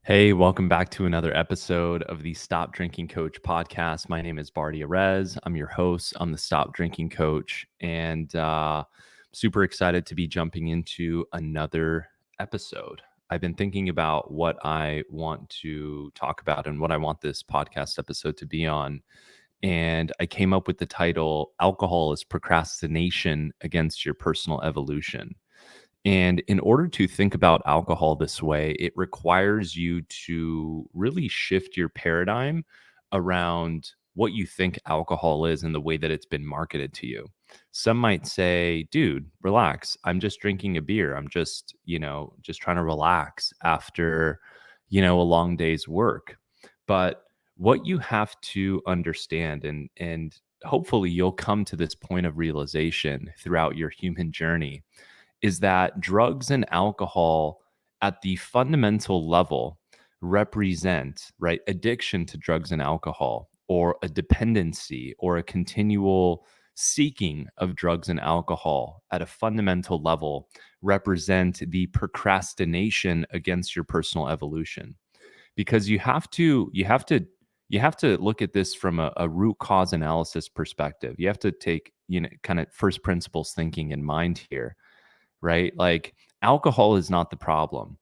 Hey, welcome back to another episode of the Stop Drinking Coach podcast. My name is Bardia Rez. I'm your host. I'm the Stop Drinking Coach, and super excited to be jumping into another episode. I've been thinking about what I want to talk about and what I want this podcast episode to be on. And I came up with the title Alcohol is Procrastination Against Your Personal Evolution. And in order to think about alcohol this way, it requires you to really shift your paradigm around what you think alcohol is and the way that it's been marketed to you. Some might say, dude, relax. I'm just drinking a beer. I'm just trying to relax after, a long day's work. But what you have to understand and hopefully you'll come to this point of realization throughout your human journey is that drugs and alcohol at the fundamental level represent, right, addiction to drugs and alcohol or a dependency or a continual seeking of drugs and alcohol at a fundamental level represent the procrastination against your personal evolution, because you have to look at this from a root cause analysis perspective. You have to take kind of first principles thinking in mind here, right? Like, alcohol is not the problem,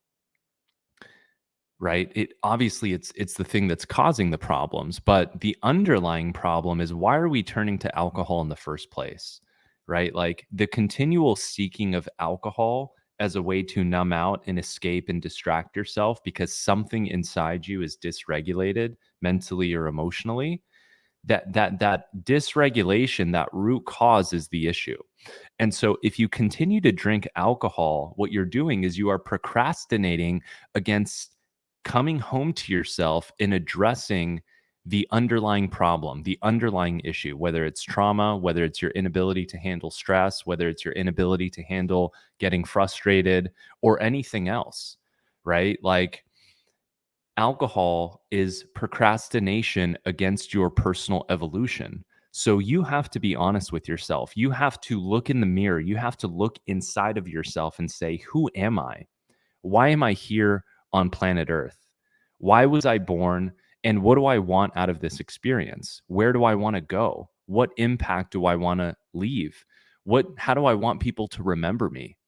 right? It obviously it's the thing that's causing the problems, but the underlying problem is, why are we turning to alcohol in the first place? Right? Like, the continual seeking of alcohol as a way to numb out and escape and distract yourself because something inside you is dysregulated mentally or emotionally. That dysregulation, that root cause, is the issue. And so if you continue to drink alcohol, what you're doing is you are procrastinating against coming home to yourself and addressing the underlying problem, the underlying issue, whether it's trauma, whether it's your inability to handle stress, whether it's your inability to handle getting frustrated, or anything else, right? Like, alcohol is procrastination against your personal evolution. So you have to be honest with yourself. You have to look in the mirror. You have to look inside of yourself and say, who am I? Why am I here on planet Earth? Why was I born? And what do I want out of this experience? Where do I want to go? What impact do I want to leave? How do I want people to remember me?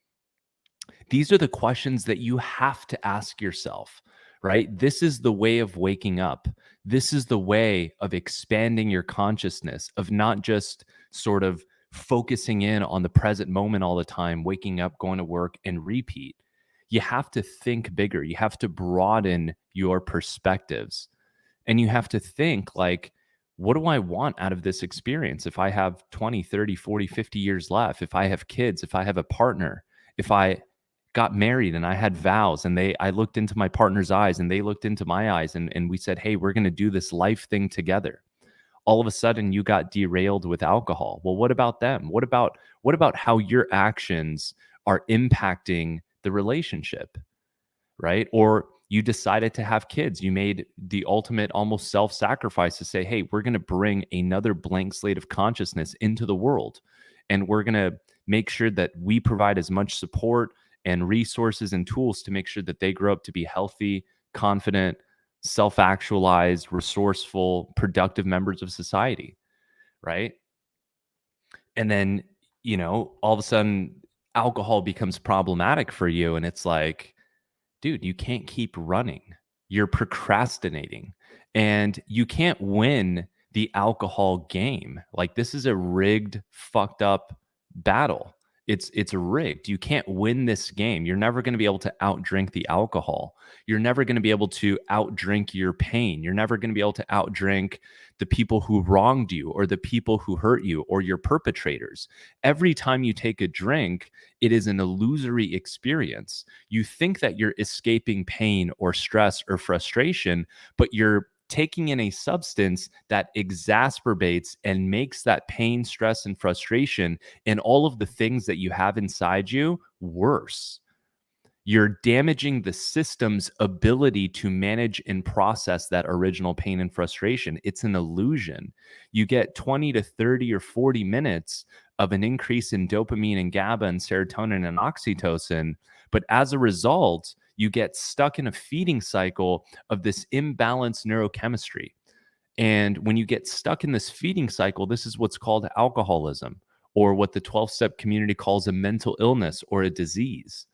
These are the questions that you have to ask yourself, right? This is the way of waking up. This is the way of expanding your consciousness, of not just sort of focusing in on the present moment all the time, waking up, going to work, and repeat. You have to think bigger. You have to broaden your perspectives. And you have to think like, what do I want out of this experience? If I have 20, 30, 40, 50 years left, if I have kids, if I have a partner, if I got married and I had vows and I looked into my partner's eyes and they looked into my eyes, and we said, hey, we're going to do this life thing together. All of a sudden you got derailed with alcohol. Well, what about them? What about how your actions are impacting the relationship, right? Or you decided to have kids. You made the ultimate almost self-sacrifice to say, hey, we're going to bring another blank slate of consciousness into the world. And we're going to make sure that we provide as much support and resources and tools to make sure that they grow up to be healthy, confident, self-actualized, resourceful, productive members of society, right? And then, all of a sudden alcohol becomes problematic for you, and it's like, dude, you can't keep running. You're procrastinating and you can't win the alcohol game. Like, this is a rigged, fucked up battle. It's rigged. You can't win this game. You're never going to be able to outdrink the alcohol. You're never going to be able to outdrink your pain. You're never going to be able to outdrink the people who wronged you or the people who hurt you or your perpetrators. Every time you take a drink, it is an illusory experience. You think that you're escaping pain or stress or frustration, but you're taking in a substance that exacerbates and makes that pain, stress, and frustration and all of the things that you have inside you worse. You're damaging the system's ability to manage and process that original pain and frustration. It's an illusion. You get 20 to 30 or 40 minutes of an increase in dopamine and GABA and serotonin and oxytocin, but as a result, You get stuck in a feeding cycle of this imbalanced neurochemistry. And when you get stuck in this feeding cycle, this is what's called alcoholism, or what the 12-step community calls a mental illness or a disease.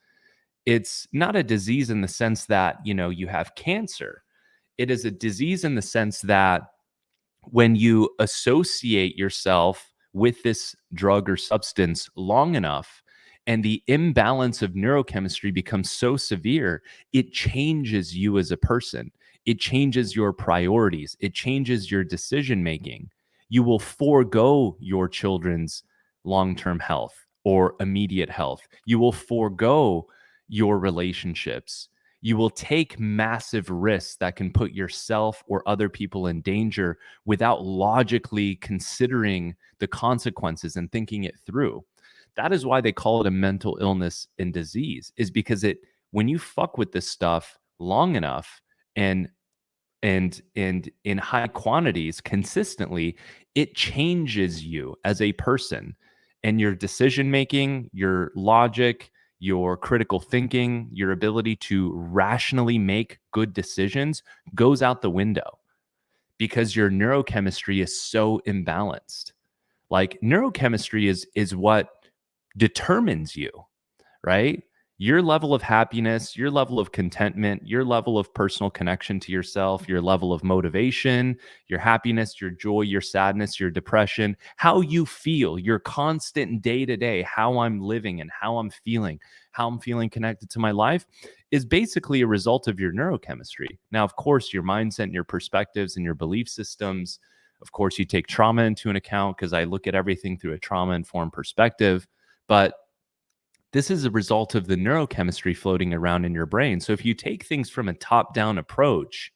It's not a disease in the sense that, you have cancer. It is a disease in the sense that when you associate yourself with this drug or substance long enough, and the imbalance of neurochemistry becomes so severe, it changes you as a person. It changes your priorities. It changes your decision making. You will forego your children's long term health or immediate health. You will forego your relationships. You will take massive risks that can put yourself or other people in danger without logically considering the consequences and thinking it through. That is why they call it a mental illness and disease, is because when you fuck with this stuff long enough and and in high quantities consistently, it changes you as a person, and your decision making, your logic, your critical thinking, your ability to rationally make good decisions goes out the window because your neurochemistry is so imbalanced. Like, neurochemistry is what determines you, right? Your level of happiness, your level of contentment, your level of personal connection to yourself, your level of motivation, your happiness, your joy, your sadness, your depression, how you feel, your constant day to day, how I'm living and how I'm feeling connected to my life is basically a result of your neurochemistry. Now, of course, your mindset and your perspectives and your belief systems, of course, you take trauma into an account because I look at everything through a trauma informed perspective. But this is a result of the neurochemistry floating around in your brain. So if you take things from a top down approach,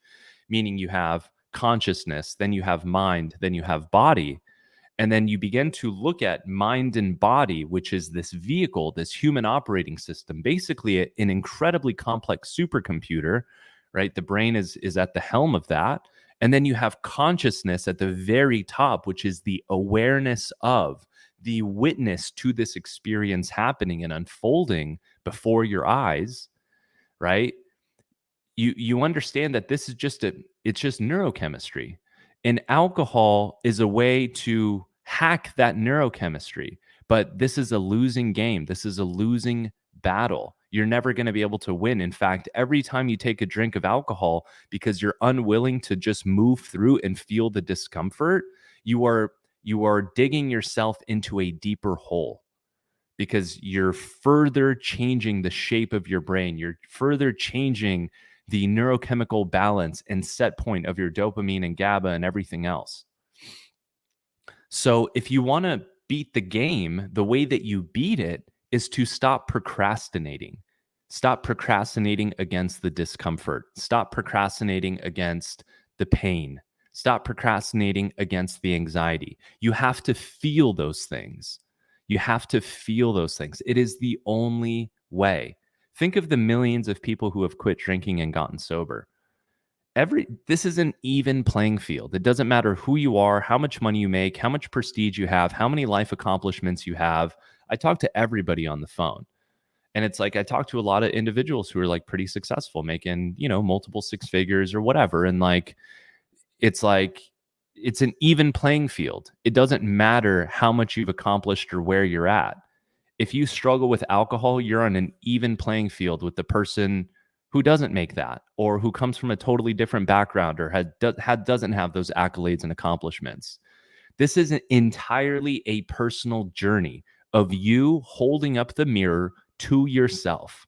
meaning you have consciousness, then you have mind, then you have body, and then you begin to look at mind and body, which is this vehicle, this human operating system, basically an incredibly complex supercomputer, right? The brain is at the helm of that. And then you have consciousness at the very top, which is the awareness of, the witness to this experience happening and unfolding before your eyes, right? You understand that this is it's just neurochemistry, and alcohol is a way to hack that neurochemistry. But this is a losing game. This is a losing battle. You're never going to be able to win. In fact, every time you take a drink of alcohol because you're unwilling to just move through and feel the discomfort, you are digging yourself into a deeper hole, because you're further changing the shape of your brain. You're further changing the neurochemical balance and set point of your dopamine and GABA and everything else. So if you want to beat the game, the way that you beat it is to stop procrastinating. Stop procrastinating against the discomfort. Stop procrastinating against the pain. Stop procrastinating against the anxiety. You have to feel those things. You have to feel those things. It is the only way. Think of the millions of people who have quit drinking and gotten sober. This is an even playing field. It doesn't matter who you are, how much money you make, how much prestige you have, how many life accomplishments you have. I talk to everybody on the phone. And it's like I talk to a lot of individuals who are like pretty successful, making, multiple six figures or whatever. And it's like it's an even playing field. It doesn't matter how much you've accomplished or where you're at. If you struggle with alcohol, you're on an even playing field with the person who doesn't make that, or who comes from a totally different background, or doesn't have those accolades and accomplishments. This is entirely a personal journey of you holding up the mirror to yourself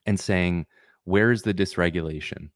and saying, where is the dysregulation?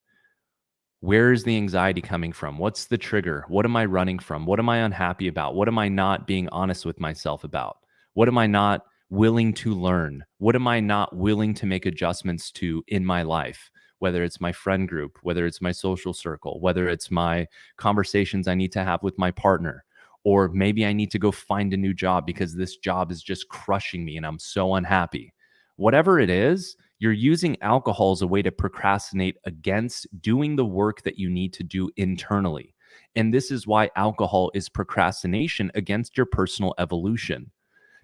Where is the anxiety coming from? What's the trigger? What am I running from? What am I unhappy about? What am I not being honest with myself about? What am I not willing to learn? What am I not willing to make adjustments to in my life? Whether it's my friend group, whether it's my social circle, whether it's my conversations I need to have with my partner, or maybe I need to go find a new job because this job is just crushing me and I'm so unhappy. Whatever it is, you're using alcohol as a way to procrastinate against doing the work that you need to do internally. And this is why alcohol is procrastination against your personal evolution.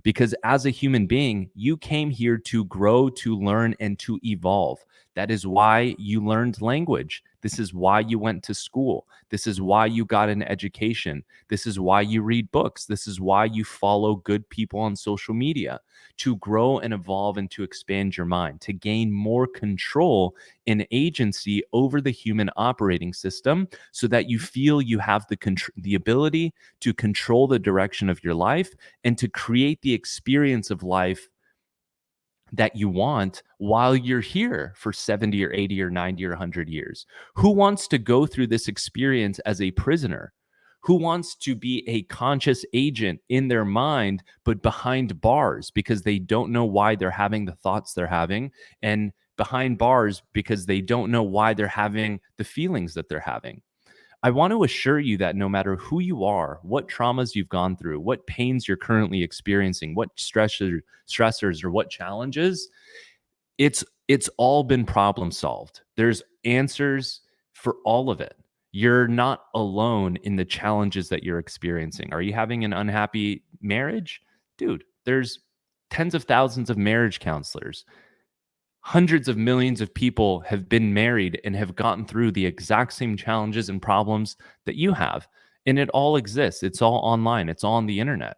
Because as a human being, you came here to grow, to learn, and to evolve. That is why you learned language. This is why you went to school. This is why you got an education. This is why you read books. This is why you follow good people on social media, to grow and evolve and to expand your mind, to gain more control and agency over the human operating system so that you feel you have the ability to control the direction of your life and to create the experience of life that you want while you're here for 70 or 80 or 90 or 100 years. Who wants to go through this experience as a prisoner? Who wants to be a conscious agent in their mind, but behind bars because they don't know why they're having the thoughts they're having, and behind bars because they don't know why they're having the feelings that they're having? I want to assure you that no matter who you are, what traumas you've gone through, what pains you're currently experiencing, what stressors or what challenges, it's all been problem solved. There's answers for all of it. You're not alone in the challenges that you're experiencing. Are you having an unhappy marriage? Dude, there's tens of thousands of marriage counselors. Hundreds of millions of people have been married and have gotten through the exact same challenges and problems that you have. And it all exists. It's all online. It's all on the internet.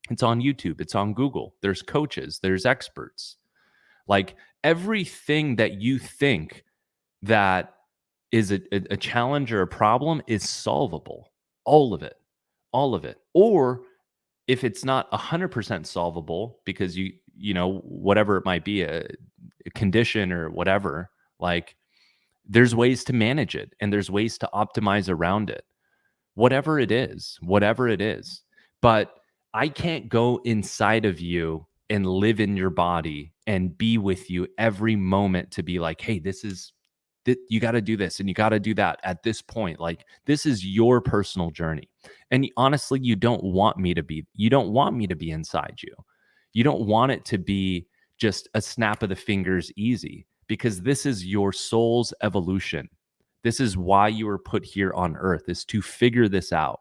It's on YouTube. It's on Google. There's coaches. There's experts. Like everything that you think that is a challenge or a problem is solvable. All of it. All of it. Or if it's not 100% solvable because whatever it might be, a condition or whatever, like there's ways to manage it and there's ways to optimize around it, whatever it is. But I can't go inside of you and live in your body and be with you every moment to be like, hey, you got to do this and you got to do that at this point. Like this is your personal journey. And honestly, you don't want me to be inside you. You don't want it to be just a snap of the fingers easy, because this is your soul's evolution. This is why you were put here on earth, is to figure this out.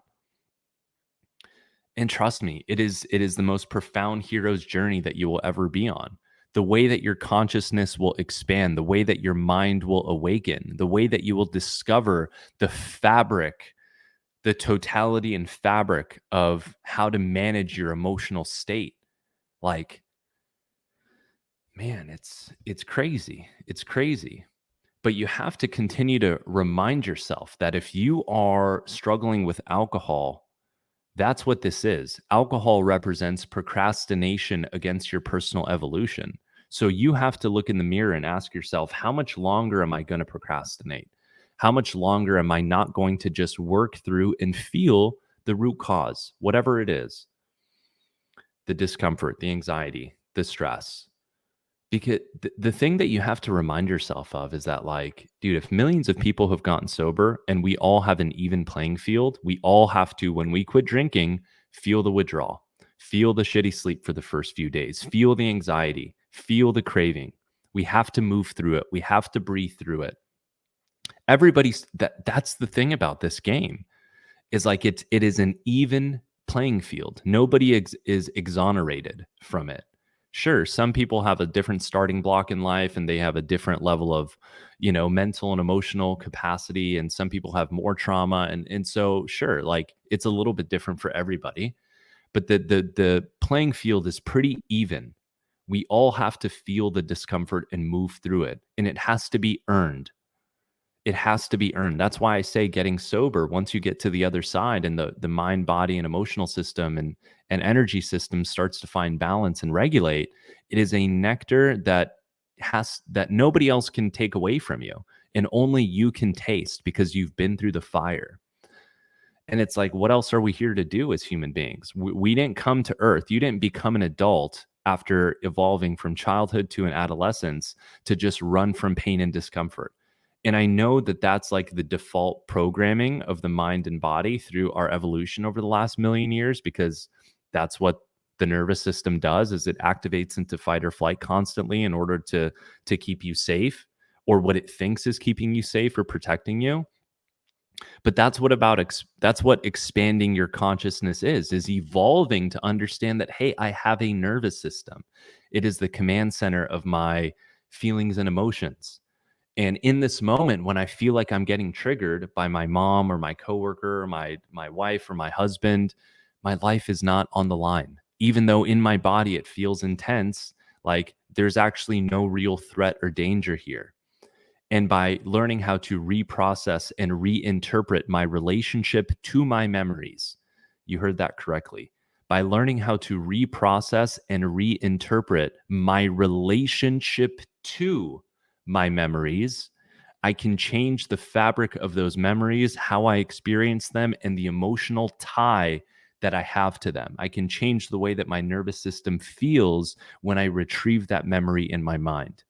And trust me, it is the most profound hero's journey that you will ever be on. The way that your consciousness will expand, the way that your mind will awaken, the way that you will discover the fabric, the totality and fabric of how to manage your emotional state. Like, man, it's crazy. It's crazy. But you have to continue to remind yourself that if you are struggling with alcohol, that's what this is. Alcohol represents procrastination against your personal evolution. So you have to look in the mirror and ask yourself, how much longer am I going to procrastinate? How much longer am I not going to just work through and feel the root cause, whatever it is, the discomfort, the anxiety, the stress? Because the thing that you have to remind yourself of is that, like, dude, if millions of people have gotten sober and we all have an even playing field, we all have to, when we quit drinking, feel the withdrawal, feel the shitty sleep for the first few days, feel the anxiety, feel the craving. We have to move through it. We have to breathe through it. That's the thing about this game, is like it is an even playing field. Nobody is exonerated from it. Sure, some people have a different starting block in life and they have a different level of, mental and emotional capacity, and some people have more trauma, and so sure, like it's a little bit different for everybody, but the playing field is pretty even. We all have to feel the discomfort and move through it, and it has to be earned. It has to be earned. That's why I say getting sober, once you get to the other side and the mind, body, and emotional system and energy system starts to find balance and regulate, it is a nectar that nobody else can take away from you, and only you can taste because you've been through the fire. And it's like, what else are we here to do as human beings? We didn't come to earth. You didn't become an adult after evolving from childhood to an adolescence to just run from pain and discomfort. And I know that that's like the default programming of the mind and body through our evolution over the last million years, because that's what the nervous system does, is it activates into fight or flight constantly in order to keep you safe, or what it thinks is keeping you safe or protecting you. But that's what expanding your consciousness is evolving to understand that, hey, I have a nervous system. It is the command center of my feelings and emotions. And in this moment, when I feel like I'm getting triggered by my mom or my coworker or my wife or my husband, my life is not on the line. Even though in my body it feels intense, like there's actually no real threat or danger here. And by learning how to reprocess and reinterpret my relationship to my memories, you heard that correctly. By learning how to reprocess and reinterpret my relationship to my memories, I can change the fabric of those memories, how I experience them, and the emotional tie that I have to them. I can change the way that my nervous system feels when I retrieve that memory in my mind.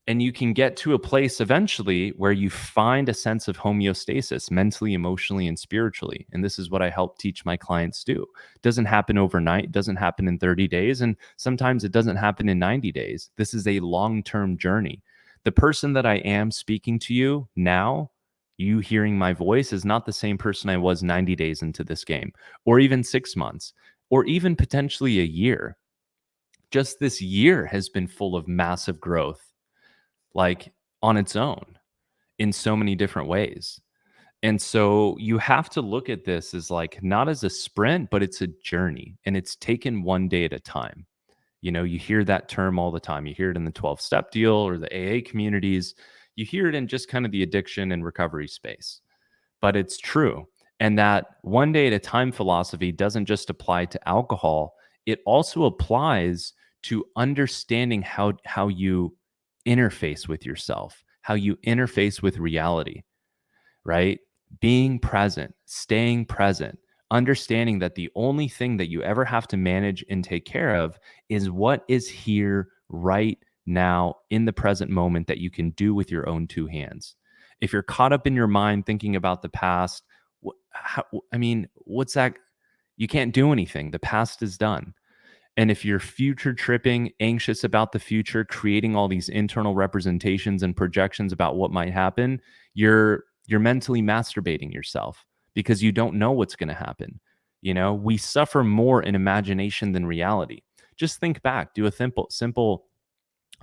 And you can get to a place eventually where you find a sense of homeostasis mentally, emotionally, and spiritually. And this is what I help teach my clients do. It doesn't happen overnight, it doesn't happen in 30 days, and sometimes it doesn't happen in 90 days. This is a long-term journey. The person that I am speaking to you now, you hearing my voice, is not the same person I was 90 days into this game, or even 6 months, or even potentially a year. Just this year has been full of massive growth, like on its own, in so many different ways. And so you have to look at this as like not as a sprint, but it's a journey, and it's taken one day at a time. You know, you hear that term all the time. You hear it in the 12 step deal or the AA communities. You hear it in just kind of the addiction and recovery space, but it's true. And that one day at a time philosophy doesn't just apply to alcohol, it also applies to understanding how you interface with yourself, how you interface with reality, right? Being present, staying present, understanding that the only thing that you ever have to manage and take care of is what is here right now in the present moment that you can do with your own two hands. If you're caught up in your mind thinking about the past, I mean, what's that? You can't do anything. The past is done. And if you're future tripping, anxious about the future, creating all these internal representations and projections about what might happen, you're mentally masturbating yourself because you don't know what's going to happen. You know, we suffer more in imagination than reality. Just think back, do a simple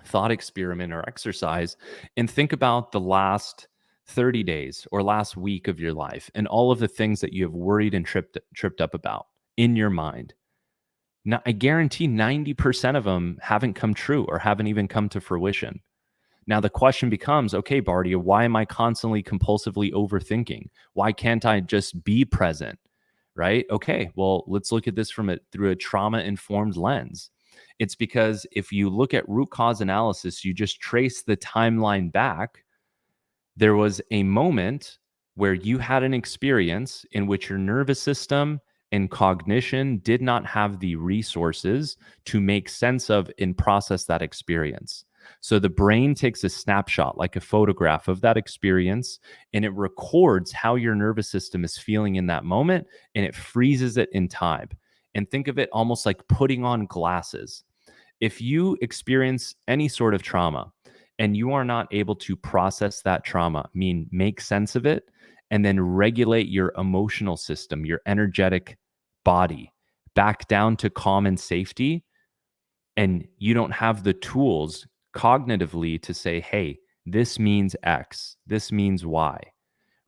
thought experiment or exercise and think about the last 30 days or last week of your life and all of the things that you have worried and tripped up about in your mind. Now, I guarantee 90% of them haven't come true or haven't even come to fruition. Now, the question becomes, okay, Bardia, why am I constantly compulsively overthinking? Why can't I just be present? Right? Okay, well, let's look at this through a trauma informed lens. It's because if you look at root cause analysis, you just trace the timeline back. There was a moment where you had an experience in which your nervous system and cognition did not have the resources to make sense of and process that experience. So the brain takes a snapshot, like a photograph of that experience, and it records how your nervous system is feeling in that moment, and it freezes it in time. And think of it almost like putting on glasses. If you experience any sort of trauma and you are not able to process that trauma, mean make sense of it, and then regulate your emotional system, your energetic body back down to calm and safety, and you don't have the tools cognitively to say, hey, this means X, this means Y,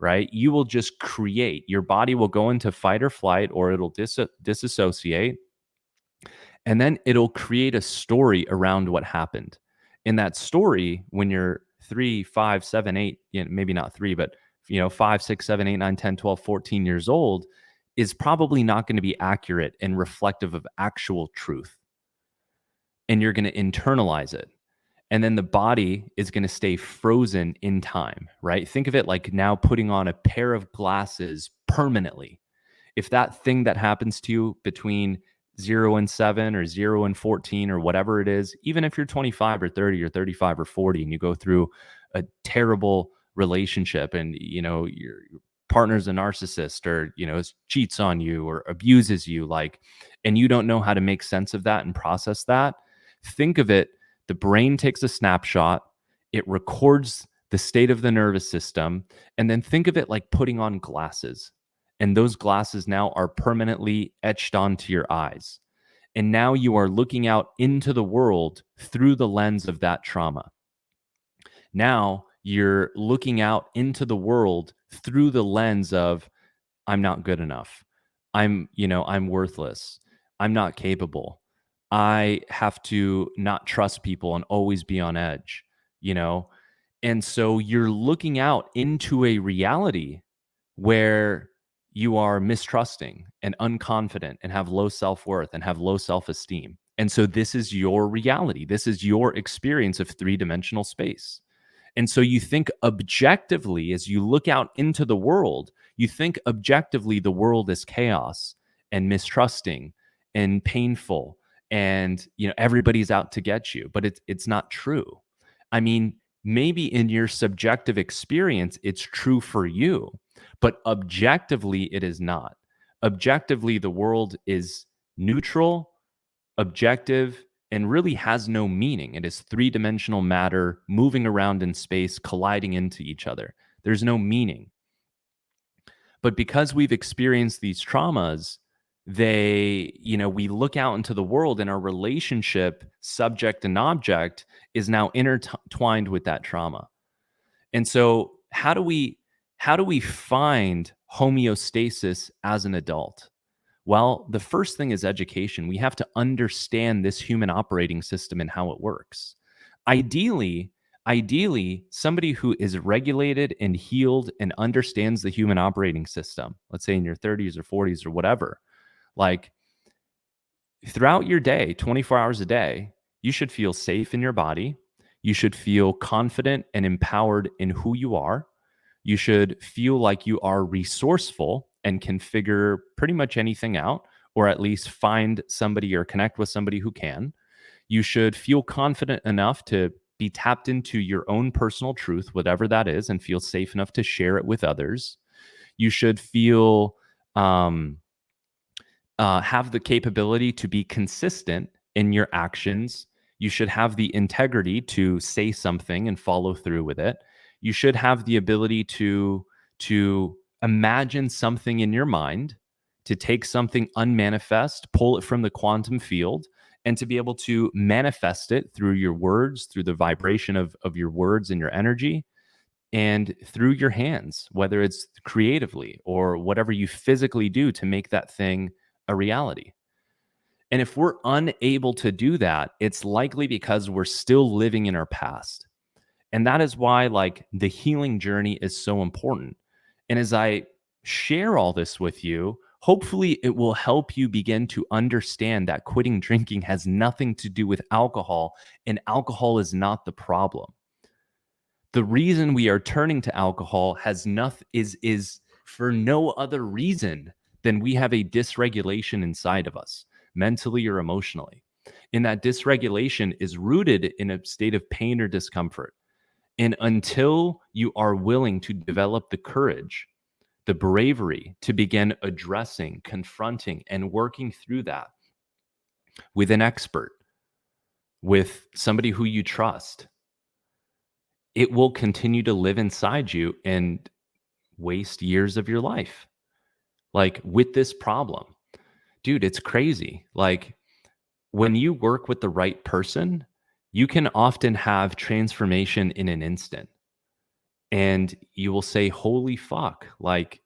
right? You will just create, your body will go into fight or flight, or it'll disassociate, and then it'll create a story around what happened. In that story, when you're 3, 5, 7, 8, maybe not 3, but 5, 6, 7, 8, 9, 10, 12, 14 years old, is probably not going to be accurate and reflective of actual truth. And you're going to internalize it. And then the body is going to stay frozen in time, right? Think of it like now putting on a pair of glasses permanently. If that thing that happens to you between 0 and 7 or 0 and 14 or whatever it is, even if you're 25 or 30 or 35 or 40 and you go through a terrible relationship and your partner's a narcissist or cheats on you or abuses you, like, and you don't know how to make sense of that and process that, think of it, the brain takes a snapshot, it records the state of the nervous system, and then think of it like putting on glasses. And those glasses now are permanently etched onto your eyes. And now you are looking out into the world through the lens of that trauma. Now you're looking out into the world through the lens of, I'm not good enough. I'm worthless. I'm not capable. I have to not trust people and always be on edge, you know? And so you're looking out into a reality where you are mistrusting and unconfident and have low self-worth and have low self-esteem. And so this is your reality. This is your experience of three-dimensional space. And so you think objectively as you look out into the world, you think objectively the world is chaos and mistrusting and painful and everybody's out to get you, but it's not true. I mean, maybe in your subjective experience it's true for you, but objectively it is not. Objectively the world is neutral, objective, and really has no meaning. It is three-dimensional matter moving around in space, colliding into each other. There's no meaning. But because we've experienced these traumas, we look out into the world and our relationship, subject and object, is now intertwined with that trauma. And so how do we find homeostasis as an adult? Well, the first thing is education. We have to understand this human operating system and how it works. Ideally, ideally, somebody who is regulated and healed and understands the human operating system, let's say in your 30s or 40s or whatever, like throughout your day, 24 hours a day, you should feel safe in your body. You should feel confident and empowered in who you are. You should feel like you are resourceful and can figure pretty much anything out, or at least find somebody or connect with somebody who can. You should feel confident enough to be tapped into your own personal truth, whatever that is, and feel safe enough to share it with others. You should feel um, have the capability to be consistent in your actions. You should have the integrity to say something and follow through with it. You should have the ability to imagine something in your mind, to take something unmanifest, pull it from the quantum field, and to be able to manifest it through your words, through the vibration of your words and your energy, and through your hands, whether it's creatively or whatever you physically do to make that thing a reality. And if we're unable to do that, it's likely because we're still living in our past. And that is why, like, the healing journey is so important. And as I share all this with you, hopefully it will help you begin to understand that quitting drinking has nothing to do with alcohol, and alcohol is not the problem. The reason we are turning to alcohol has nothing is for no other reason than we have a dysregulation inside of us, mentally or emotionally. And that dysregulation is rooted in a state of pain or discomfort. And until you are willing to develop the courage, the bravery to begin addressing, confronting, and working through that with an expert, with somebody who you trust, it will continue to live inside you and waste years of your life. Like with this problem, dude, it's crazy. Like when you work with the right person, you can often have transformation in an instant. And you will say, holy fuck, like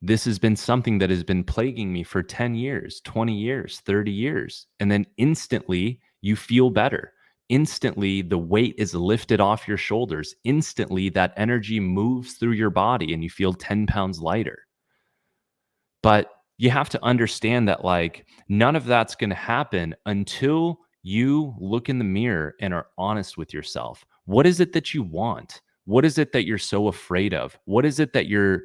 this has been something that has been plaguing me for 10 years, 20 years, 30 years. And then instantly you feel better. Instantly, the weight is lifted off your shoulders. Instantly, that energy moves through your body and you feel 10 pounds lighter. But you have to understand that, like, none of that's going to happen until you look in the mirror and are honest with yourself. What is it that you want? What is it that you're so afraid of? What is it that you're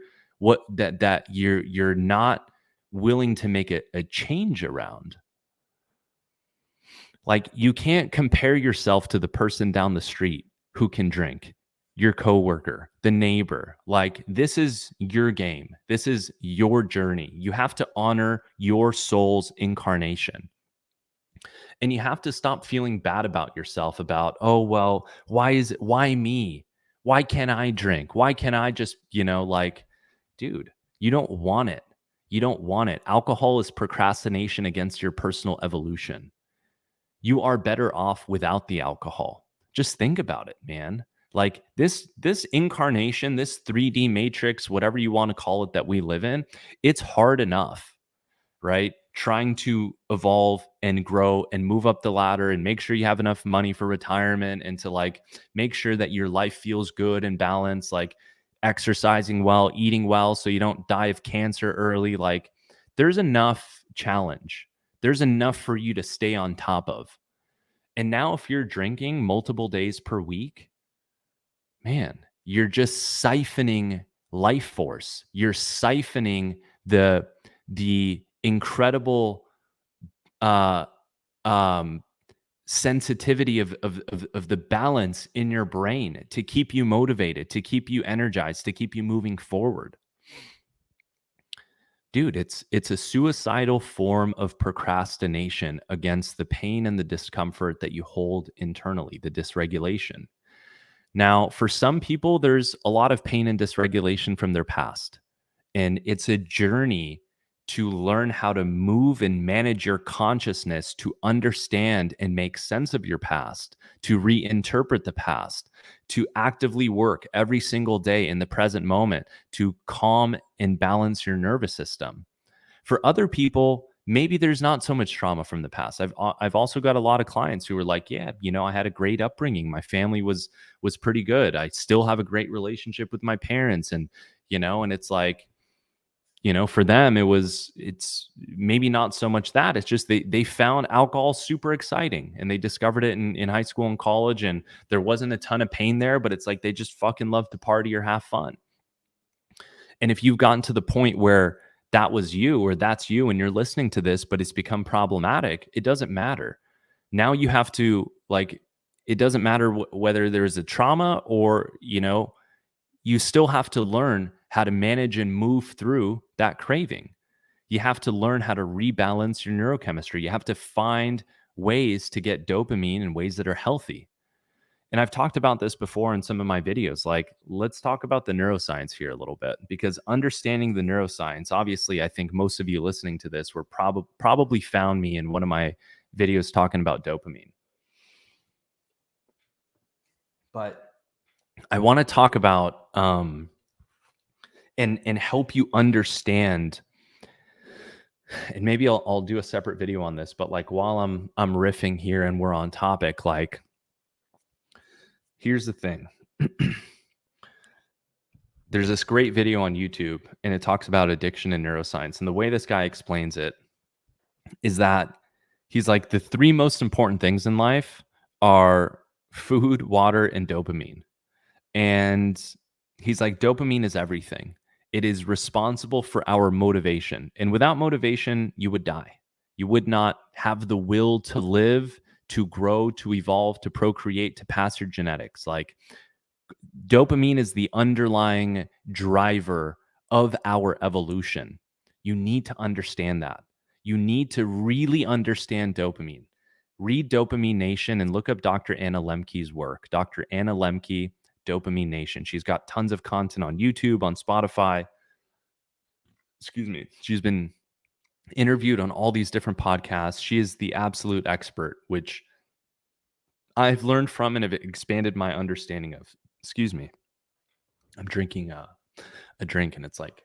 not willing to make a change around? Like, you can't compare yourself to the person down the street who can drink, your coworker, the neighbor. Like, this is your game. This is your journey. You have to honor your soul's incarnation. And you have to stop feeling bad about yourself about, oh, well, why me? Why can't I drink? Why can't I just, like, dude, you don't want it. You don't want it. Alcohol is procrastination against your personal evolution. You are better off without the alcohol. Just think about it, man. Like this incarnation, this 3D matrix, whatever you want to call it that we live in, it's hard enough, right? Trying to evolve and grow and move up the ladder and make sure you have enough money for retirement and to like make sure that your life feels good and balanced, like exercising well, eating well so you don't die of cancer early. Like there's enough challenge. There's enough for you to stay on top of. And now if you're drinking multiple days per week, man, you're just siphoning life force. You're siphoning the incredible uh um sensitivity of the balance in your brain to keep you motivated, to keep you energized, to keep you moving forward. Dude, it's a suicidal form of procrastination against the pain and the discomfort that you hold internally, the dysregulation. Now, for some people, there's a lot of pain and dysregulation from their past. And it's a journey to learn how to move and manage your consciousness to understand and make sense of your past, to reinterpret the past, to actively work every single day in the present moment to calm and balance your nervous system. For other people, maybe there's not so much trauma from the past. I've also got a lot of clients who are like, yeah, I had a great upbringing. My family was pretty good. I still have a great relationship with my parents, and it's like, for them it's maybe not so much that. It's just they found alcohol super exciting and they discovered it in high school and college, and there wasn't a ton of pain there, but it's like they just fucking love to party or have fun. And if you've gotten to the point where that was you or that's you and you're listening to this, but it's become problematic, it doesn't matter. Now you have to, like, it doesn't matter whether there's a trauma or, you still have to learn how to manage and move through that craving. You have to learn how to rebalance your neurochemistry. You have to find ways to get dopamine in ways that are healthy. And I've talked about this before in some of my videos. Like, let's talk about the neuroscience here a little bit, because understanding the neuroscience, obviously, I think most of you listening to this were probably found me in one of my videos talking about dopamine. But I want to talk about and help you understand. And maybe I'll do a separate video on this, but like while I'm riffing here and we're on topic, like here's the thing. There's this great video on YouTube and it talks about addiction and neuroscience. And the way this guy explains it is that he's like, the three most important things in life are food, water, and dopamine. And he's like, dopamine is everything. It is responsible for our motivation. And without motivation, you would die. You would not have the will to live, to grow, to evolve, to procreate, to pass your genetics. Like, dopamine is the underlying driver of our evolution. You need to understand that. You need to really understand dopamine. Read Dopamine Nation and look up Dr. Anna Lemke's work. Dr. Anna Lemke, Dopamine Nation. She's got tons of content on YouTube, on Spotify. Excuse me. She's been interviewed on all these different podcasts. She is the absolute expert, which I've learned from and have expanded my understanding of. Excuse me. I'm drinking a drink and it's like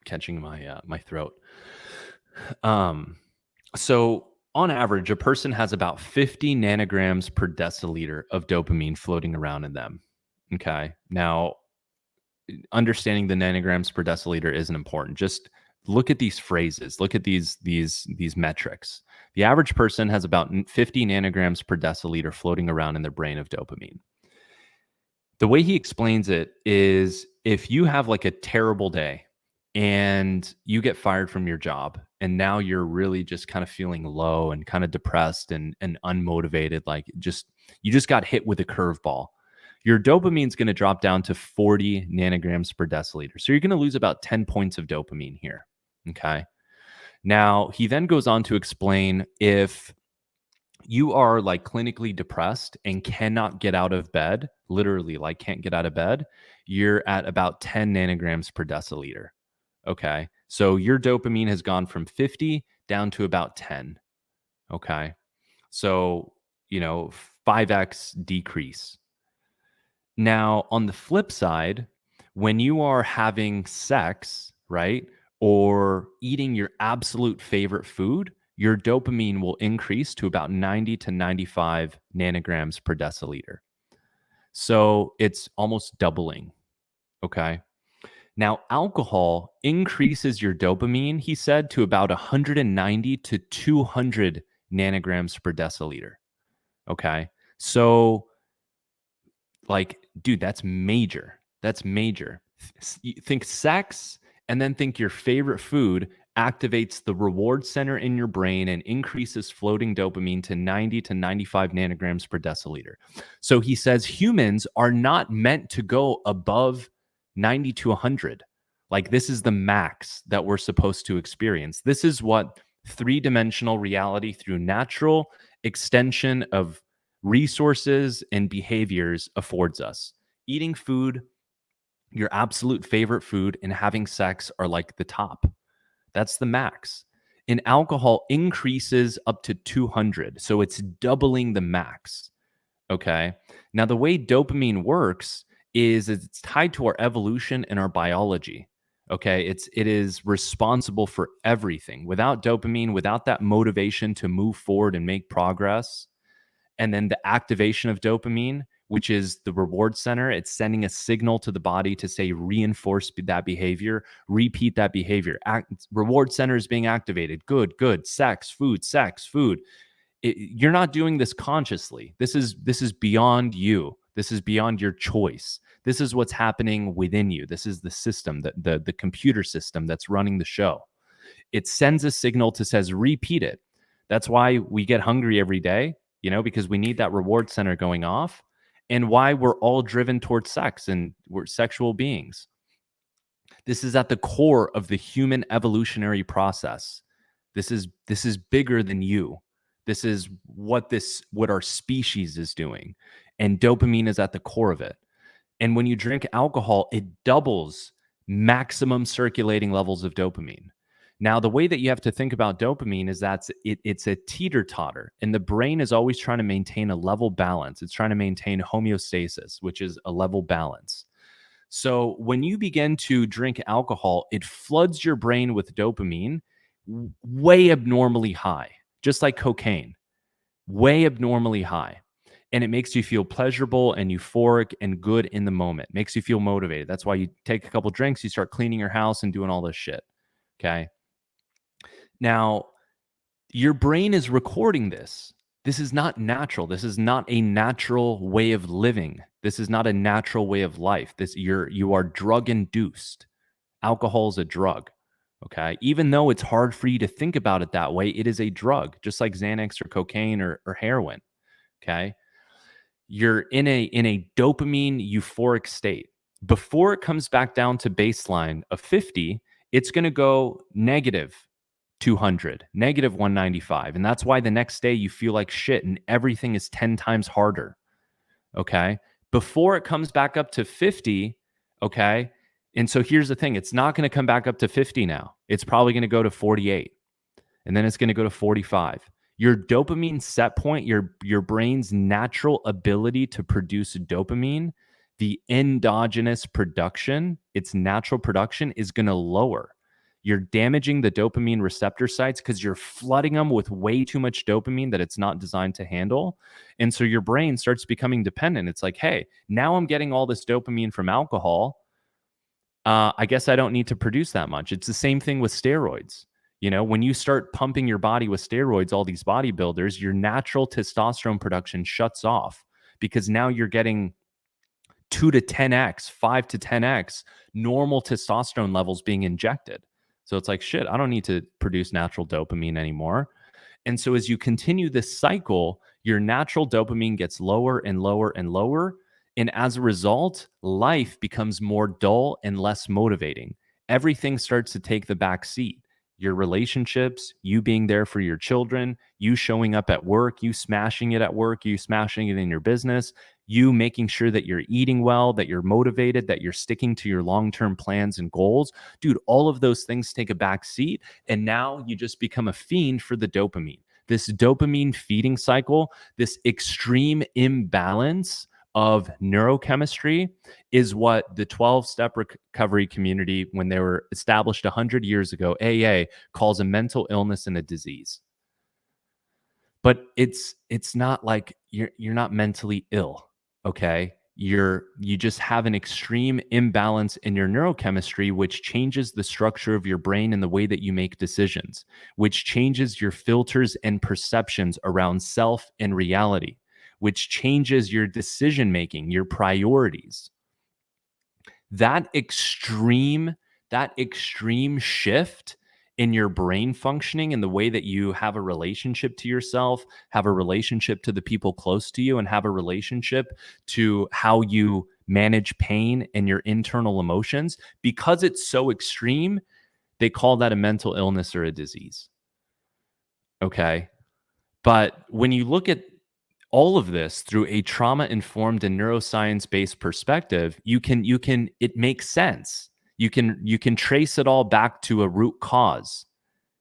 catching my throat. So on average, a person has about 50 nanograms per deciliter of dopamine floating around in them. Okay. Now, understanding the nanograms per deciliter isn't important. Just look at these phrases. Look at these metrics. The average person has about 50 nanograms per deciliter floating around in their brain of dopamine. The way he explains it is, if you have like a terrible day and you get fired from your job and now you're really just kind of feeling low and kind of depressed and unmotivated, like you just got hit with a curveball, your dopamine's going to drop down to 40 nanograms per deciliter. So you're going to lose about 10 points of dopamine here. Okay. Now, he then goes on to explain, if you are like clinically depressed and cannot get out of bed, literally like can't get out of bed, you're at about 10 nanograms per deciliter. Okay. So your dopamine has gone from 50 down to about 10. Okay. So, 5x decrease. Now, on the flip side, when you are having sex, right, or eating your absolute favorite food, your dopamine will increase to about 90 to 95 nanograms per deciliter. So it's almost doubling. Okay. Now, alcohol increases your dopamine, he said, to about 190 to 200 nanograms per deciliter. Okay. So, like, dude, that's major. That's major. Think sex and then think your favorite food activates the reward center in your brain and increases floating dopamine to 90 to 95 nanograms per deciliter. So he says humans are not meant to go above 90 to 100. Like, this is the max that we're supposed to experience. This is what three-dimensional reality through natural extension of resources and behaviors affords us. Eating food, your absolute favorite food, and having sex are like the top. That's the max. And alcohol increases up to 200. So it's doubling the max. Okay. Now, the way dopamine works is it's tied to our evolution and our biology. Okay. It is responsible for everything. Without dopamine, without that motivation to move forward and make progress, and then the activation of dopamine, which is the reward center, it's sending a signal to the body to say reinforce that behavior, repeat that behavior. Reward center is being activated. Good, good. Sex, food, sex, food. You're not doing this consciously. This is beyond you. This is beyond your choice. This is what's happening within you. This is the system, the computer system that's running the show. It sends a signal to says repeat it. That's why we get hungry every day, because we need that reward center going off, and why we're all driven towards sex and we're sexual beings. This is at the core of the human evolutionary process. This is bigger than you. This is what our species is doing. And dopamine is at the core of it. And when you drink alcohol, it doubles maximum circulating levels of dopamine. Now, the way that you have to think about dopamine is that it's a teeter-totter, and the brain is always trying to maintain a level balance. It's trying to maintain homeostasis, which is a level balance. So when you begin to drink alcohol, it floods your brain with dopamine way abnormally high, just like cocaine, way abnormally high. And it makes you feel pleasurable and euphoric and good in the moment. Makes you feel motivated. That's why you take a couple drinks, you start cleaning your house and doing all this shit. Okay. Now, your brain is recording this. This is not natural. This is not a natural way of living. This is not a natural way of life. You are drug induced. Alcohol is a drug. Okay. Even though it's hard for you to think about it that way, it is a drug, just like Xanax or cocaine or heroin. Okay. You're in a dopamine euphoric state. Before it comes back down to baseline of 50, it's going to go negative 200, negative 195. And that's why the next day you feel like shit and everything is 10 times harder. Okay. Before it comes back up to 50. Okay. And so here's the thing, it's not going to come back up to 50 now. It's probably going to go to 48, and then it's going to go to 45. Your dopamine set point, your brain's natural ability to produce dopamine, the endogenous production, its natural production is going to lower. You're damaging the dopamine receptor sites because you're flooding them with way too much dopamine that it's not designed to handle. And so your brain starts becoming dependent. It's like, hey, now I'm getting all this dopamine from alcohol. I guess I don't need to produce that much. It's the same thing with steroids. When you start pumping your body with steroids, all these bodybuilders, your natural testosterone production shuts off because now you're getting 2 to 10x, 5 to 10x normal testosterone levels being injected. So it's like, shit, I don't need to produce natural dopamine anymore. And so as you continue this cycle, your natural dopamine gets lower and lower and lower. And as a result, life becomes more dull and less motivating. Everything starts to take the back seat. your relationships, you being there for your children, you showing up at work, you smashing it at work, you smashing it in your business, you making sure that you're eating well, that you're motivated, that you're sticking to your long-term plans and goals. Dude, all of those things take a back seat. And now you just become a fiend for the dopamine. This dopamine feeding cycle, this extreme imbalance of neurochemistry is what the 12-step recovery community, when they were established 100 years ago, AA, calls a mental illness and a disease. But it's not like you're not mentally ill, okay? You just have an extreme imbalance in your neurochemistry, which changes the structure of your brain and the way that you make decisions, which changes your filters and perceptions around self and reality, which changes your decision making, your priorities. that extreme that extreme shift in your brain functioning and the way that you have a relationship to yourself, have a relationship to the people close to you, and have a relationship to how you manage pain and your internal emotions, because it's so extreme, they call that a mental illness or a disease. Okay. But when you look at all of this through a trauma informed and neuroscience based perspective, you can it makes sense. You can trace it all back to a root cause.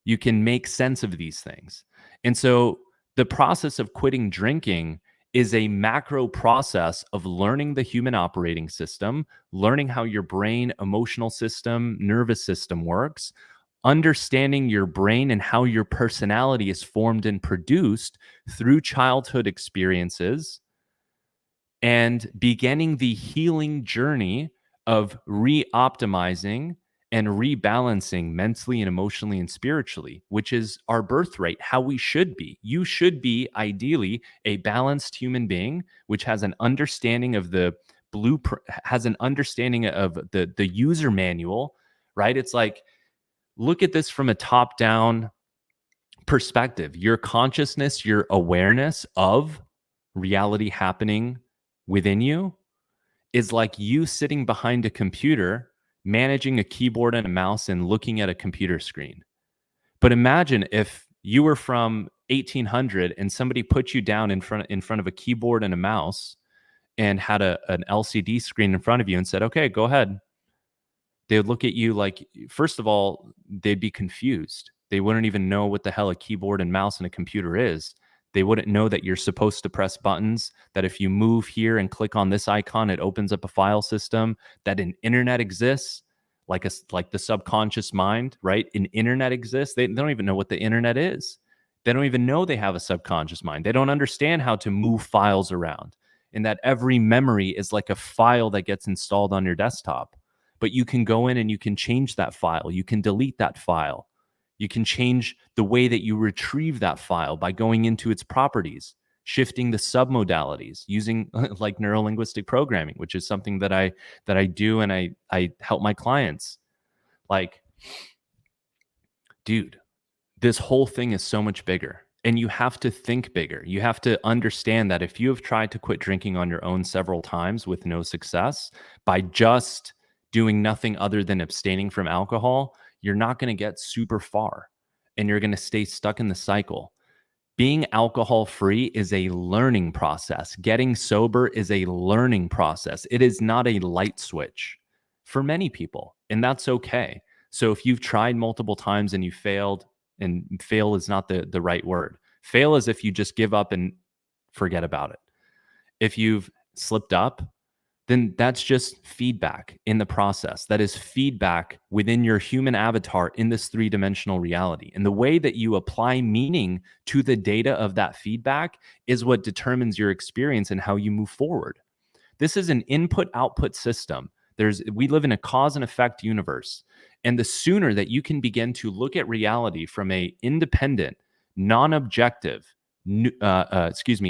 You can make sense of these things. And so the process of quitting drinking is a macro process of learning the human operating system, learning how your brain, emotional system, nervous system works, understanding your brain and how your personality is formed and produced through childhood experiences, and beginning the healing journey of re-optimizing and rebalancing mentally and emotionally and spiritually, which is our birthright, how we should be. You should be ideally a balanced human being, which has an understanding of the blueprint, has an understanding of the user manual, right? It's like, look at this from a top down perspective. Your consciousness, your awareness of reality happening within you is like you sitting behind a computer, managing a keyboard and a mouse and looking at a computer screen. But imagine if you were from 1800 and somebody put you down in front of a keyboard and a mouse and had an LCD screen in front of you and said, "Okay, go ahead." They would look at you like, first of all, they'd be confused. They wouldn't even know what the hell a keyboard and mouse and a computer is. They wouldn't know that you're supposed to press buttons, that if you move here and click on this icon, it opens up a file system, that an internet exists, like the subconscious mind, right? An internet exists. They don't even know what the internet is. They don't even know they have a subconscious mind. They don't understand how to move files around, and that every memory is like a file that gets installed on your desktop. But you can go in and you can change that file. You can delete that file. You can change the way that you retrieve that file by going into its properties, shifting the submodalities, using like neurolinguistic programming, which is something that I do, and I help my clients. Like, dude, this whole thing is so much bigger. And you have to think bigger. You have to understand that if you have tried to quit drinking on your own several times with no success, by just doing nothing other than abstaining from alcohol, you're not going to get super far, and you're going to stay stuck in the cycle. Being alcohol free is a learning process. Getting sober is a learning process. It is not a light switch for many people, and that's okay. So if you've tried multiple times and you failed, and fail is not the right word. Fail is if you just give up and forget about it. If you've slipped up, then that's just feedback in the process. That is feedback within your human avatar in this three-dimensional reality. And the way that you apply meaning to the data of that feedback is what determines your experience and how you move forward. This is an input-output system. We live in a cause and effect universe. And the sooner that you can begin to look at reality from a independent, non-objective,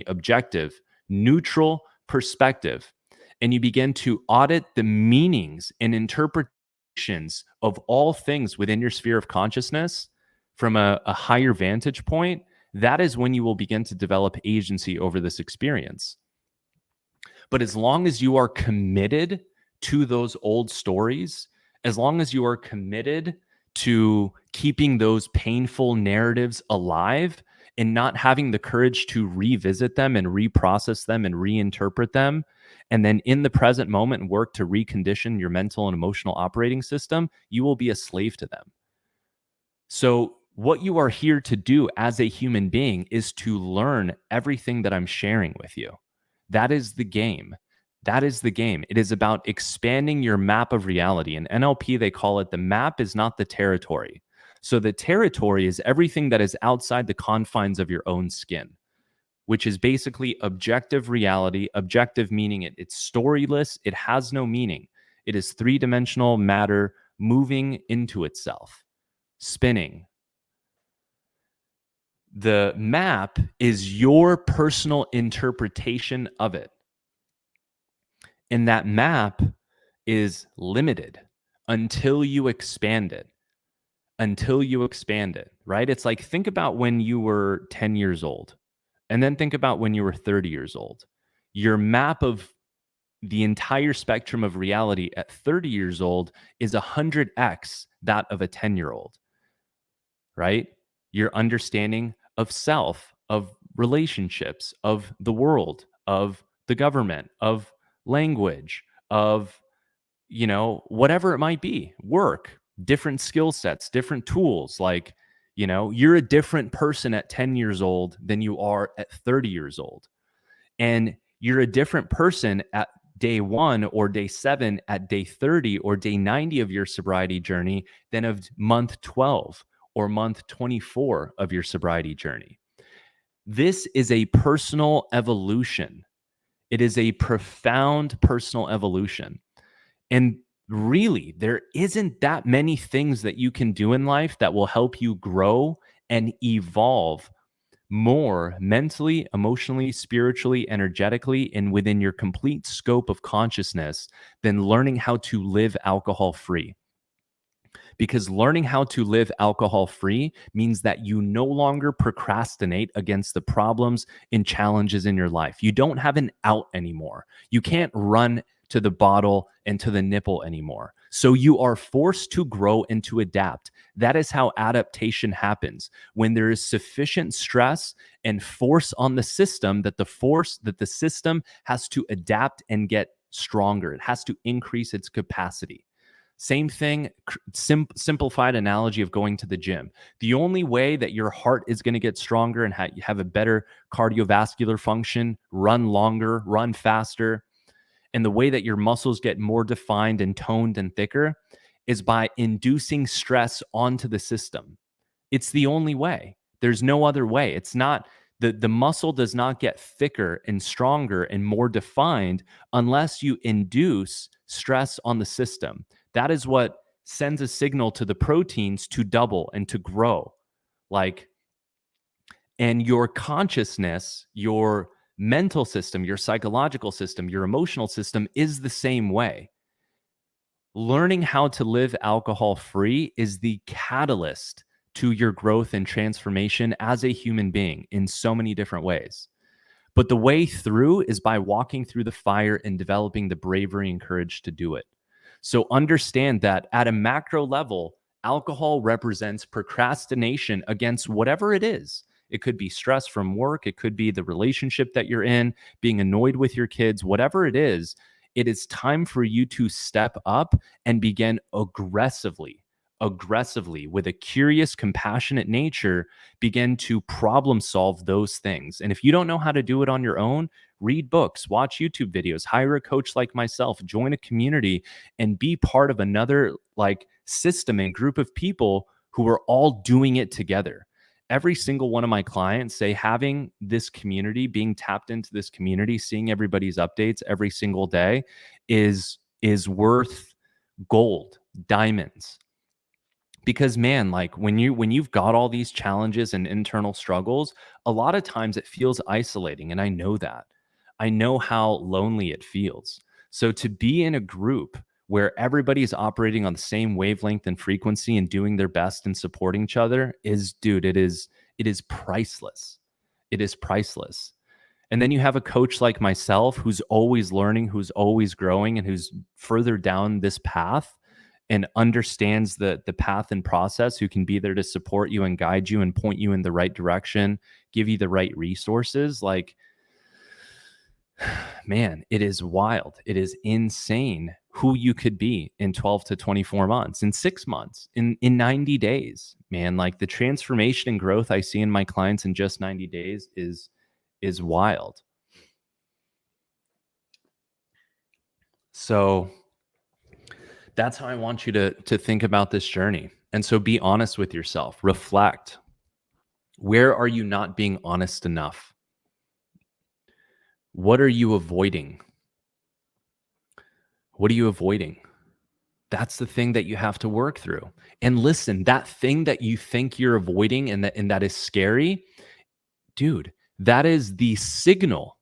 objective, neutral perspective, and you begin to audit the meanings and interpretations of all things within your sphere of consciousness from a higher vantage point, that is when you will begin to develop agency over this experience. But as long as you are committed to those old stories, as long as you are committed to keeping those painful narratives alive and not having the courage to revisit them and reprocess them and reinterpret them, and then in the present moment work to recondition your mental and emotional operating system, you will be a slave to them. So, what you are here to do as a human being is to learn everything that I'm sharing with you. That is the game. That is the game. It is about expanding your map of reality. In NLP, they call it the map is not the territory. So, the territory is everything that is outside the confines of your own skin, which is basically objective reality. Objective meaning it's storyless, it has no meaning. It is three-dimensional matter moving into itself, spinning. The map is your personal interpretation of it. And that map is limited until you expand it. Until you expand it, right? It's like, think about when you were 10 years old, and then think about when you were 30 years old. Your map of the entire spectrum of reality at 30 years old is 100x that of a 10-year-old, right? Your understanding of self, of relationships, of the world, of the government, of language, of, whatever it might be, work, different skill sets, different tools. Like, you're a different person at 10 years old than you are at 30 years old. And you're a different person at day 1 or day 7, at day 30 or day 90 of your sobriety journey than of month 12 or month 24 of your sobriety journey. This is a personal evolution. It is a profound personal evolution. And really, there isn't that many things that you can do in life that will help you grow and evolve more mentally, emotionally, spiritually, energetically, and within your complete scope of consciousness than learning how to live alcohol free. Because learning how to live alcohol free means that you no longer procrastinate against the problems and challenges in your life. You don't have an out anymore. You can't run to the bottle and to the nipple anymore. So you are forced to grow and to adapt. That is how adaptation happens. When there is sufficient stress and force on the system, that the system has to adapt and get stronger. It has to increase its capacity. Same thing, simplified analogy of going to the gym. The only way that your heart is going to get stronger and have a better cardiovascular function, run longer, run faster, and the way that your muscles get more defined and toned and thicker is by inducing stress onto the system. It's the only way. There's no other way. It's not the muscle does not get thicker and stronger and more defined unless you induce stress on the system. That is what sends a signal to the proteins to double and to grow. Like, and your consciousness, your mental system, your psychological system, your emotional system is the same way. Learning how to live alcohol free is the catalyst to your growth and transformation as a human being in so many different ways. But the way through is by walking through the fire and developing the bravery and courage to do it. So understand that at a macro level, alcohol represents procrastination against whatever it is. It could be stress from work, it could be the relationship that you're in, being annoyed with your kids, whatever it is time for you to step up and begin aggressively with a curious, compassionate nature, begin to problem solve those things. And if you don't know how to do it on your own, read books, watch YouTube videos, hire a coach like myself, join a community, and be part of another system and group of people who are all doing it together. Every single one of my clients say having this community, being tapped into this community, seeing everybody's updates every single day is worth gold, diamonds. Because man, when you've got all these challenges and internal struggles, a lot of times it feels isolating, and I know that. I know how lonely it feels. So to be in a group where everybody's operating on the same wavelength and frequency and doing their best and supporting each other it is priceless. It is priceless. And then you have a coach like myself who's always learning, who's always growing, and who's further down this path. and understands the path and process, who can be there to support you and guide you and point you in the right direction, give you the right resources, like, man, it is wild. It is insane who you could be in 12 to 24 months, in 6 months, in 90 days. Man, like the transformation and growth I see in my clients in just 90 days is wild. So that's how I want you to think about this journey. And so be honest with yourself, reflect. Where are you not being honest enough? What are you avoiding? What are you avoiding? That's the thing that you have to work through. And listen, that thing that you think you're avoiding and that is scary, dude, that is the signal.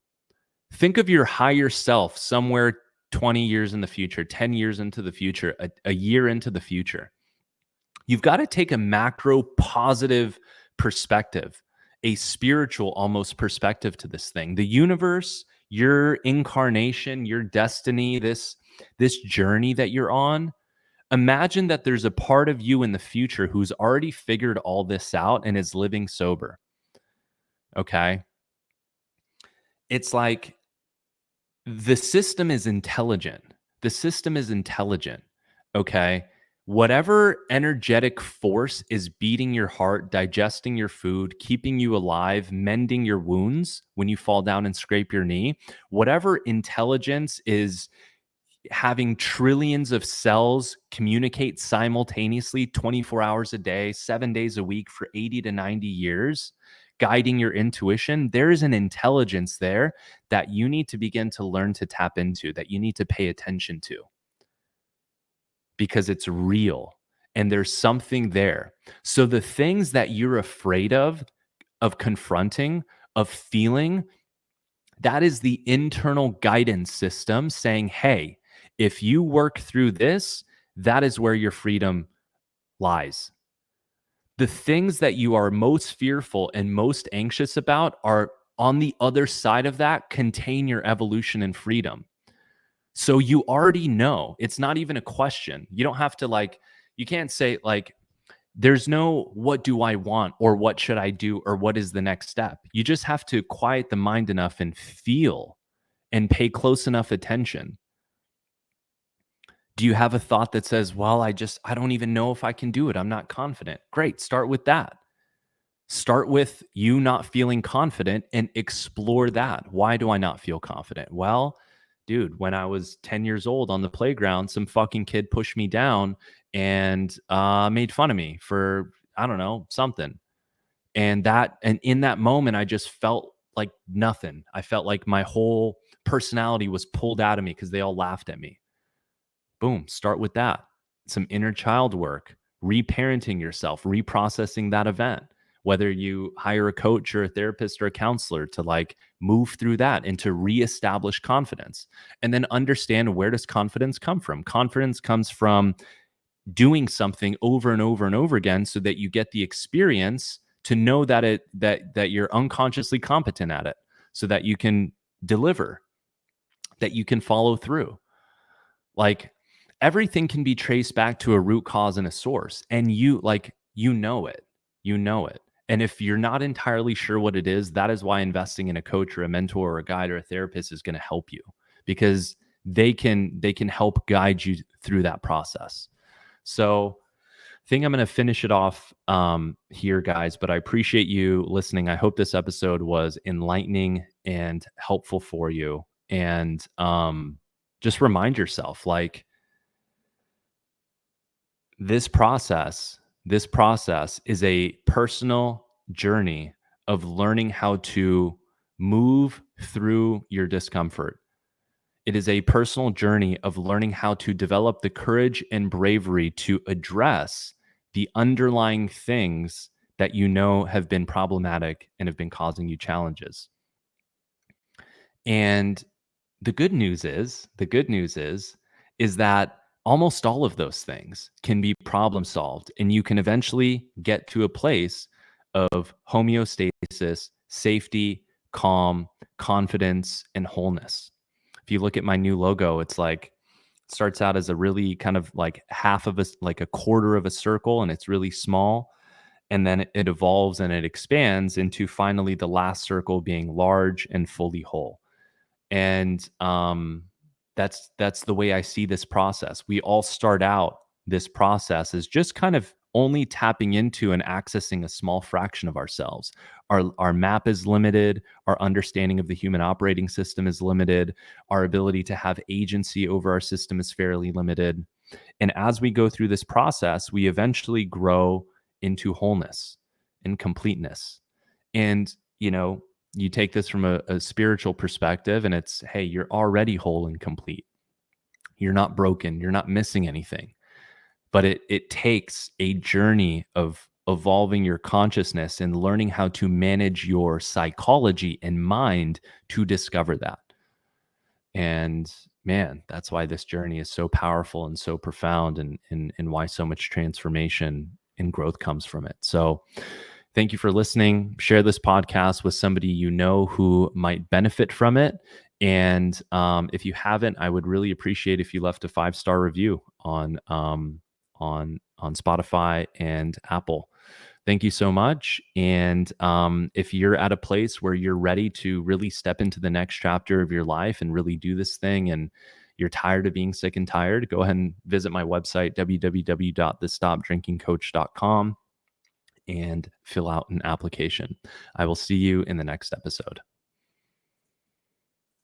Think of your higher self somewhere 20 years in the future, 10 years into the future, a year into the future. You've got to take a macro positive perspective, a spiritual almost perspective to this thing. The universe, your incarnation, your destiny, this journey that you're on. Imagine that there's a part of you in the future who's already figured all this out and is living sober. Okay? It's like the system is intelligent. The system is intelligent. Okay? Whatever energetic force is beating your heart, digesting your food, keeping you alive, mending your wounds when you fall down and scrape your knee, whatever intelligence is having trillions of cells communicate simultaneously 24 hours a day, 7 days a week for 80 to 90 years, guiding your intuition, there is an intelligence there that you need to begin to learn to tap into, that you need to pay attention to, because it's real and there's something there. So the things that you're afraid of confronting, of feeling, that is the internal guidance system saying, hey, if you work through this, that is where your freedom lies. The things that you are most fearful and most anxious about are on the other side of that, contain your evolution and freedom. So you already know. It's not even a question. You don't have to you can't say there's no what do I want or what should I do or what is the next step. You just have to quiet the mind enough and feel and pay close enough attention. Do you have a thought that says, well, I don't even know if I can do it. I'm not confident. Great. Start with that. Start with you not feeling confident and explore that. Why do I not feel confident? Well, dude, when I was 10 years old on the playground, some fucking kid pushed me down and made fun of me for, I don't know, something. And in that moment, I just felt like nothing. I felt like my whole personality was pulled out of me because they all laughed at me. Boom, start with that. Some inner child work, reparenting yourself, reprocessing that event. Whether you hire a coach or a therapist or a counselor to move through that and to reestablish confidence. And then understand, where does confidence come from? Confidence comes from doing something over and over and over again so that you get the experience to know that you're unconsciously competent at it, so that you can deliver, that you can follow through. Everything can be traced back to a root cause and a source, and you know it. And if you're not entirely sure what it is, that is why investing in a coach or a mentor or a guide or a therapist is going to help you, because they can help guide you through that process. So I think I'm going to finish it off here, guys, but I appreciate you listening. I hope this episode was enlightening and helpful for you. And just remind yourself, this process is a personal journey of learning how to move through your discomfort. It is a personal journey of learning how to develop the courage and bravery to address the underlying things that you know have been problematic and have been causing you challenges. And the good news is that almost all of those things can be problem solved, and you can eventually get to a place of homeostasis, safety, calm, confidence, and wholeness. If you look at my new logo, it's starts out as a really kind of like half of a, like a quarter of a circle, and it's really small. And then it evolves and it expands into finally the last circle being large and fully whole. And that's the way I see this process. We all start out this process as just kind of only tapping into and accessing a small fraction of ourselves. Our map is limited, our understanding of the human operating system is limited, our ability to have agency over our system is fairly limited. And as we go through this process, we eventually grow into wholeness and completeness. And, you take this from a spiritual perspective, and it's, hey, you're already whole and complete. You're not broken. You're not missing anything. But it takes a journey of evolving your consciousness and learning how to manage your psychology and mind to discover that. And man, that's why this journey is so powerful and so profound, and why so much transformation and growth comes from it. So thank you for listening. Share this podcast with somebody you know who might benefit from it. And if you haven't, I would really appreciate if you left a 5-star review on Spotify and Apple. Thank you so much. And if you're at a place where you're ready to really step into the next chapter of your life and really do this thing, and you're tired of being sick and tired, go ahead and visit my website, www.thestopdrinkingcoach.com, and fill out an application. I will see you in the next episode.